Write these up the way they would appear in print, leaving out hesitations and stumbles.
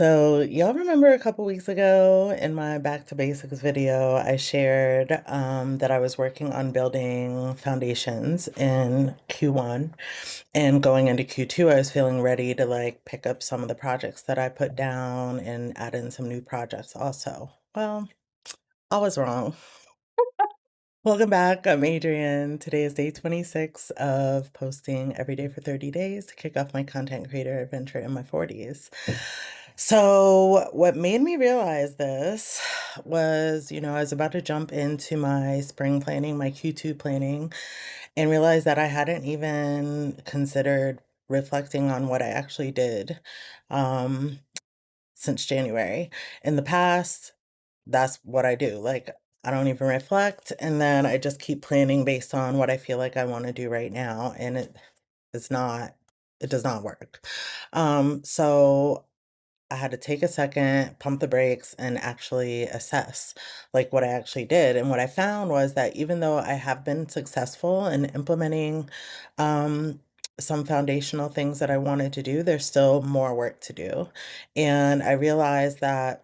So, y'all remember a couple weeks ago in my Back to Basics video, I shared that I was working on building foundations in Q1 and going into Q2, I was feeling ready to like pick up some of the projects that I put down and add in some new projects also. Well, I was wrong. Welcome back. I'm Adrienne. Today is day 26 of posting every day for 30 days to kick off my content creator adventure in my 40s. So, what made me realize this was, I was about to jump into my spring planning, my Q2 planning, and realized that I hadn't even considered reflecting on what I actually did um, since January. In the past, that's what I do. Like, I don't even reflect, and then I just keep planning based on what I feel like I want to do right now, and it's not, it does not work. So I had to take a second, pump the brakes, and actually assess like what I actually did. And what I found was that even though I have been successful in implementing um, some foundational things that I wanted to do, there's still more work to do. And I realized that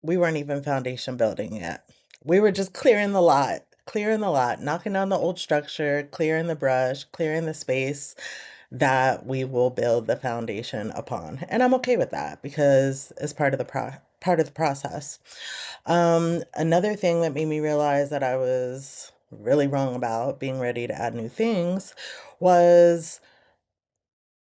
we weren't even foundation building yet. We were just clearing the lot, knocking down the old structure, clearing the brush, clearing the space that we will build the foundation upon. And I'm okay with that because it's part of the process. Another thing that made me realize that I was really wrong about being ready to add new things was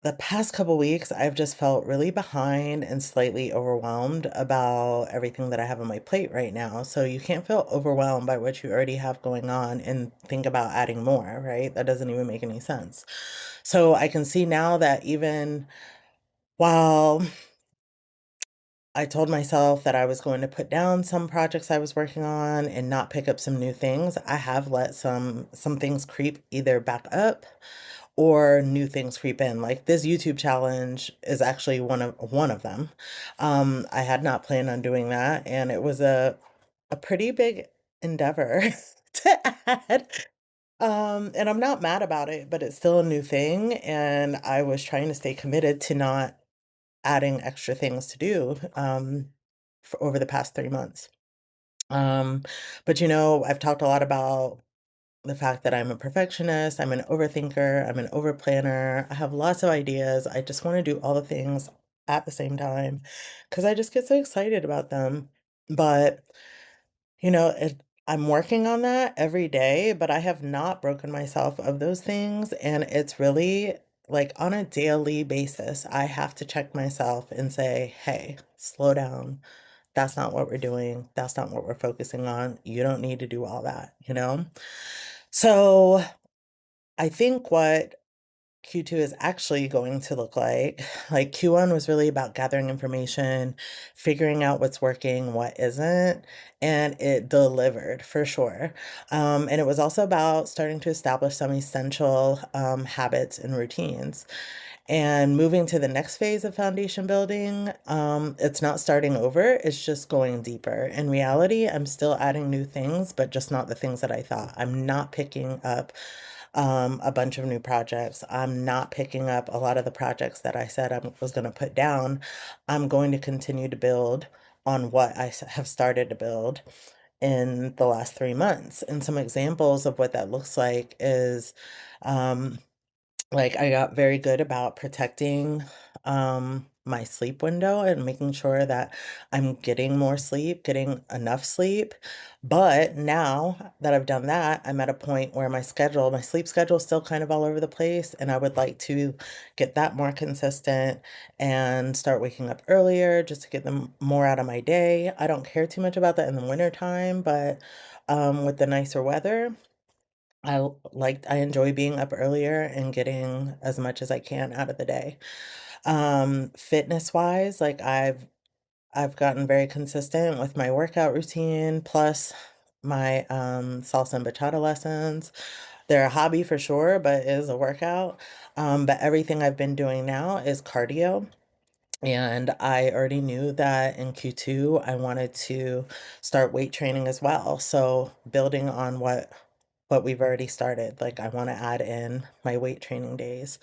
the past couple weeks, I've just felt really behind and slightly overwhelmed about everything that I have on my plate right now. So you can't feel overwhelmed by what you already have going on and think about adding more, right? That doesn't even make any sense. So I can see now that even while I told myself that I was going to put down some projects I was working on and not pick up some new things, I have let some things creep either back up or new things creep in. Like this YouTube challenge is actually one of them. I had not planned on doing that, and it was a pretty big endeavor to add. And I'm not mad about it, but it's still a new thing, and I was trying to stay committed to not adding extra things to do for over the past 3 months. Um, but I've talked a lot about the fact that I'm a perfectionist, I'm an overthinker, I'm an overplanner. I have lots of ideas. I just want to do all the things at the same time because I just get so excited about them. But, I'm working on that every day, but I have not broken myself of those things. And it's really like on a daily basis, I have to check myself and say, hey, slow down. That's not what we're doing. That's not what we're focusing on. You don't need to do all that? So I think what Q2 is actually going to look like Q1 was really about gathering information, figuring out what's working, what isn't, and it delivered for sure. And it was also about starting to establish some essential habits and routines. And moving to the next phase of foundation building, it's not starting over, it's just going deeper. In reality, I'm still adding new things, but just not the things that I thought. I'm not picking up a bunch of new projects. I'm not picking up a lot of the projects that I said I was going to put down. I'm going to continue to build on what have started to build in the last 3 months. And some examples of what that looks like is um, like, I got very good about protecting, my sleep window and making sure that I'm getting more sleep, getting enough sleep. But now that I've done that, I'm at a point where my sleep schedule is still kind of all over the place, and I would like to get that more consistent and start waking up earlier just to get them more out of my day. I don't care too much about that in the winter time, but with the nicer weather, I enjoy being up earlier and getting as much as I can out of the day. Fitness wise, like I've gotten very consistent with my workout routine plus my salsa and bachata lessons. They're a hobby for sure, but it is a workout. But everything I've been doing now is cardio. And I already knew that in Q2 I wanted to start weight training as well. So building on what what we've already started. Like, I want to add in my weight training days.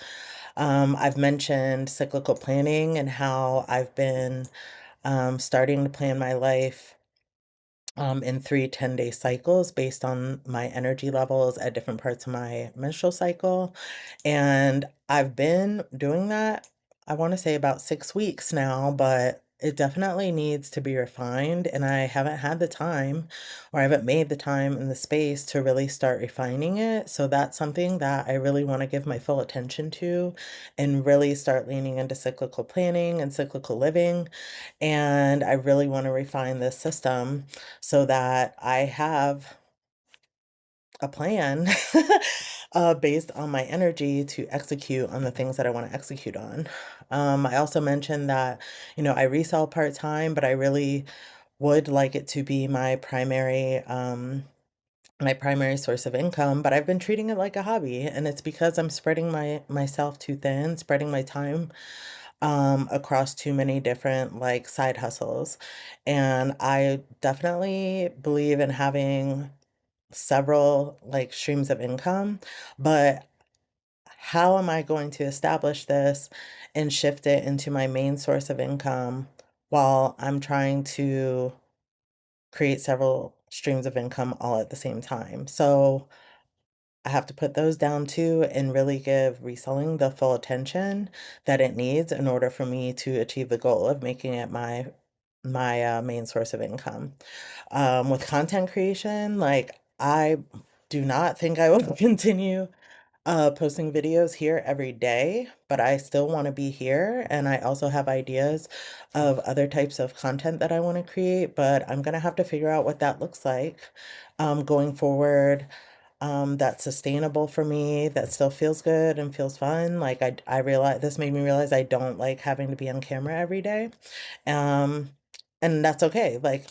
I've mentioned cyclical planning and how I've been starting to plan my life in 3 10-day cycles based on my energy levels at different parts of my menstrual cycle. And I've been doing that, I want to say about 6 weeks now, but it definitely needs to be refined. And I haven't had the time, or I haven't made the time and the space to really start refining it. So that's something that I really want to give my full attention to and really start leaning into cyclical planning and cyclical living. And I really want to refine this system so that I have a plan based on my energy to execute on the things that I want to execute on. I also mentioned that, I resell part-time, but I really would like it to be my primary source of income, but I've been treating it like a hobby, and it's because I'm spreading myself too thin, spreading my time across too many different like side hustles. And I definitely believe in having several like streams of income, but how am I going to establish this and shift it into my main source of income while I'm trying to create several streams of income all at the same time? So I have to put those down too and really give reselling the full attention that it needs in order for me to achieve the goal of making it my main source of income. With content creation, like I do not think I will continue posting videos here every day, but I still want to be here. And I also have ideas of other types of content that I want to create, but I'm going to have to figure out what that looks like going forward. That's sustainable for me, that still feels good and feels fun. Like I realize this made me realize I don't like having to be on camera every day. Um, and that's okay. Like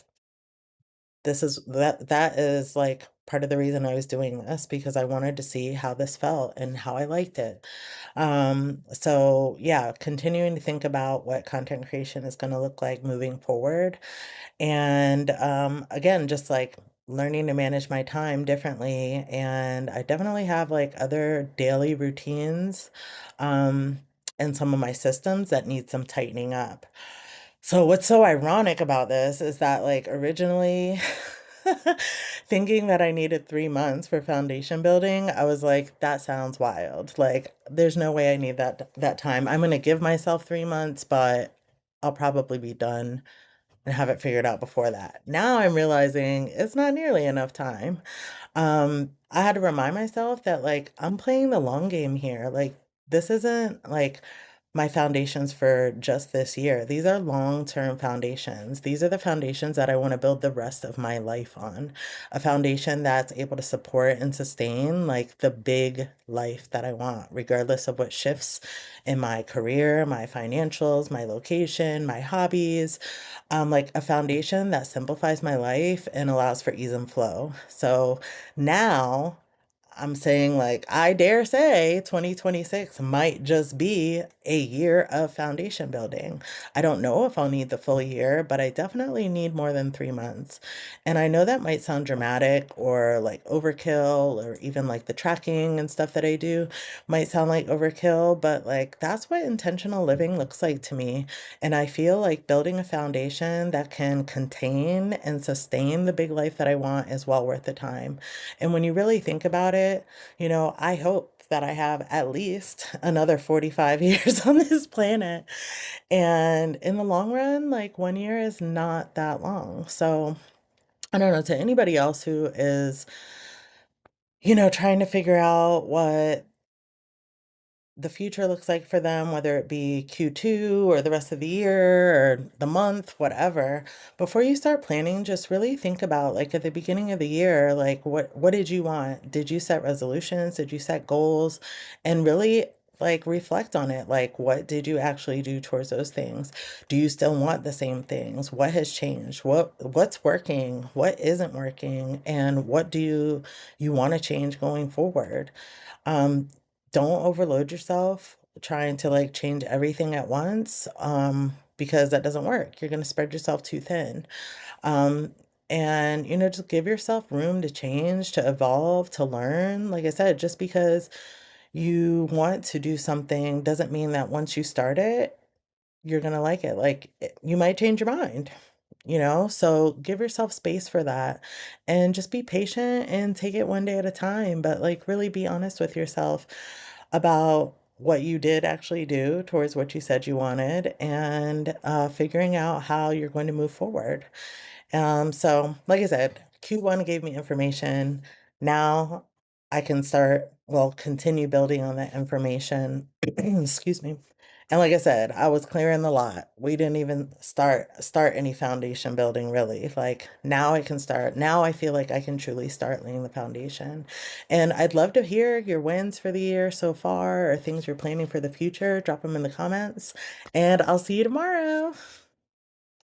that is like part of the reason I was doing this because I wanted to see how this felt and how I liked it. So yeah, continuing to think about what content creation is going to look like moving forward. And again, just like learning to manage my time differently. And I definitely have like other daily routines and some of my systems that need some tightening up. So what's so ironic about this is that like originally thinking that I needed 3 months for foundation building, I was like, that sounds wild. Like there's no way I need that time. I'm gonna give myself 3 months, but I'll probably be done and have it figured out before that. Now I'm realizing it's not nearly enough time. I had to remind myself that like I'm playing the long game here. Like this isn't like my foundations for just this year. These are long-term foundations. These are the foundations that I want to build the rest of my life on. A foundation that's able to support and sustain like the big life that I want, regardless of what shifts in my career, my financials, my location, my hobbies. Like a foundation that simplifies my life and allows for ease and flow. So now I'm saying, like, I dare say 2026 might just be a year of foundation building. I don't know if I'll need the full year, but I definitely need more than 3 months. And I know that might sound dramatic or like overkill, or even like the tracking and stuff that I do might sound like overkill, but like that's what intentional living looks like to me. And I feel like building a foundation that can contain and sustain the big life that I want is well worth the time. And when you really think about it, I hope that I have at least another 45 years on this planet. And in the long run, like 1 year is not that long. So I don't know, to anybody else who is, trying to figure out what the future looks like for them, whether it be Q2 or the rest of the year or the month, whatever. Before you start planning, just really think about like at the beginning of the year, like what did you want? Did you set resolutions? Did you set goals? And really like reflect on it. Like what did you actually do towards those things? Do you still want the same things? What has changed? What's working? What isn't working? And what do you want to change going forward? Um, don't overload yourself trying to like change everything at once, because that doesn't work. You're going to spread yourself too thin. Um, And, just give yourself room to change, to evolve, to learn. Like I said, just because you want to do something doesn't mean that once you start it, you're gonna like it. Like, you might change your mind, So give yourself space for that and just be patient and take it one day at a time. But like, really be honest with yourself about what you did actually do towards what you said you wanted and figuring out how you're going to move forward. So like I said, Q1 gave me information. Now I can continue building on that information. Excuse me. And like I said, I was clearing the lot. We didn't even start any foundation building really. Like now I can start. Now I feel like I can truly start laying the foundation. And I'd love to hear your wins for the year so far or things you're planning for the future. Drop them in the comments. And I'll see you tomorrow.